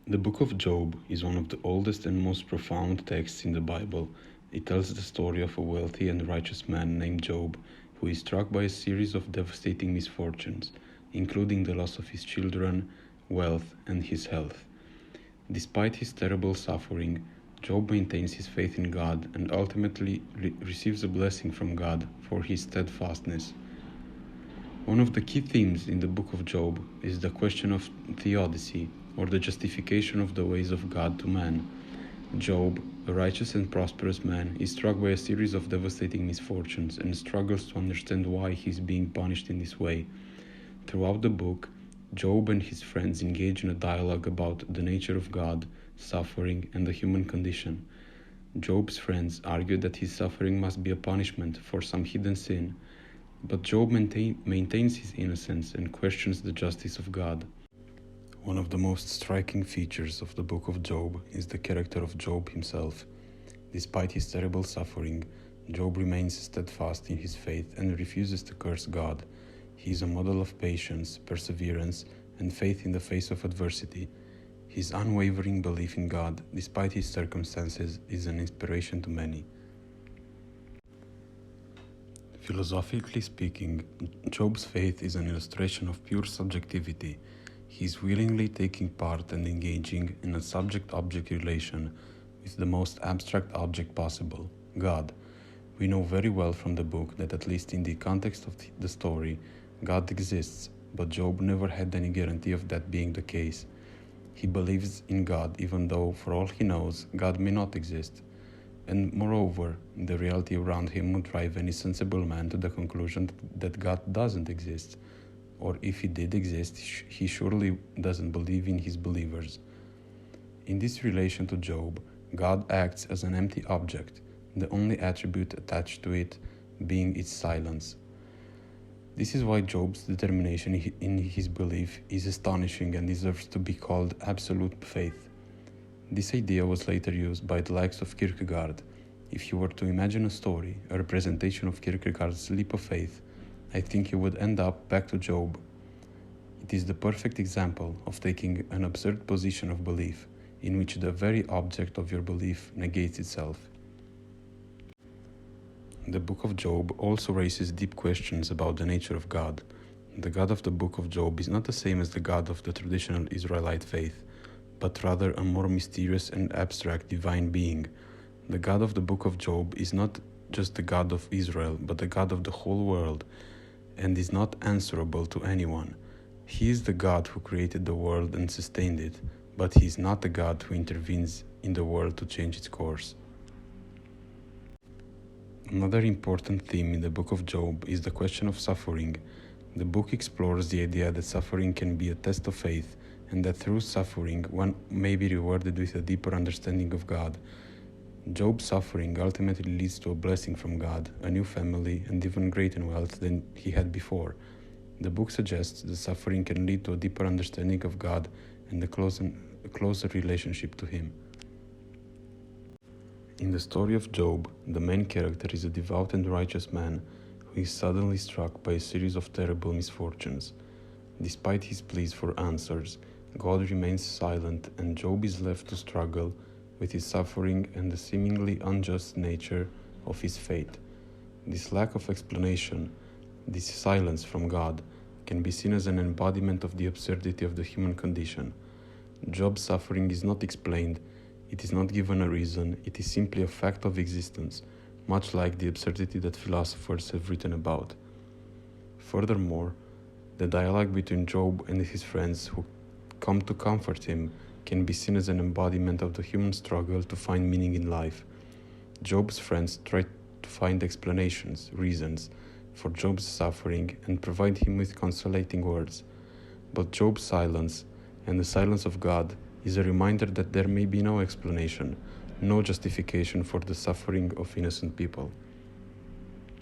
The book of Job is one of the oldest and most profound texts in the Bible. It tells the story of a wealthy and righteous man named Job, who is struck by a series of devastating misfortunes, including the loss of his children, wealth, and his health. Despite his terrible suffering, Job maintains his faith in God and ultimately receives a blessing from God for his steadfastness. One of the key themes in the book of Job is the question of theodicy, or the justification of the ways of God to man. Job, a righteous and prosperous man, is struck by a series of devastating misfortunes and struggles to understand why he is being punished in this way. Throughout the book, Job and his friends engage in a dialogue about the nature of God, suffering, and the human condition. Job's friends argue that his suffering must be a punishment for some hidden sin, but Job maintains his innocence and questions the justice of God. One of the most striking features of the book of Job is the character of Job himself. Despite his terrible suffering, Job remains steadfast in his faith and refuses to curse God. He is a model of patience, perseverance, and faith in the face of adversity. His unwavering belief in God, despite his circumstances, is an inspiration to many. Philosophically speaking, Job's faith is an illustration of pure subjectivity. He is willingly taking part and engaging in a subject-object relation with the most abstract object possible, God. We know very well from the book that, at least in the context of the story, God exists, but Job never had any guarantee of that being the case. He believes in God even though, for all he knows, God may not exist. And moreover, the reality around him would drive any sensible man to the conclusion that God doesn't exist, or if he did exist, he surely doesn't believe in his believers. In this relation to Job, God acts as an empty object, the only attribute attached to it being its silence. This is why Job's determination in his belief is astonishing and deserves to be called absolute faith. This idea was later used by the likes of Kierkegaard. If you were to imagine a story, a representation of Kierkegaard's leap of faith, I think you would end up back to Job. It is the perfect example of taking an absurd position of belief, in which the very object of your belief negates itself. The book of Job also raises deep questions about the nature of God. The God of the book of Job is not the same as the God of the traditional Israelite faith, but rather a more mysterious and abstract divine being. The God of the book of Job is not just the God of Israel, but the God of the whole world, and is not answerable to anyone. He is the God who created the world and sustained it, but he is not the God who intervenes in the world to change its course. Another important theme in the book of Job is the question of suffering. The book explores the idea that suffering can be a test of faith, and that through suffering one may be rewarded with a deeper understanding of God. Job's suffering ultimately leads to a blessing from God, a new family, and even greater wealth than he had before. The book suggests that suffering can lead to a deeper understanding of God and a closer relationship to Him. In the story of Job, the main character is a devout and righteous man who is suddenly struck by a series of terrible misfortunes. Despite his pleas for answers, God remains silent, and Job is left to struggle with his suffering and the seemingly unjust nature of his fate. This lack of explanation, this silence from God, can be seen as an embodiment of the absurdity of the human condition. Job's suffering is not explained, it is not given a reason, it is simply a fact of existence, much like the absurdity that philosophers have written about. Furthermore, the dialogue between Job and his friends who come to comfort him can be seen as an embodiment of the human struggle to find meaning in life. Job's friends try to find explanations, reasons, for Job's suffering and provide him with consolating words. But Job's silence, and the silence of God, is a reminder that there may be no explanation, no justification for the suffering of innocent people.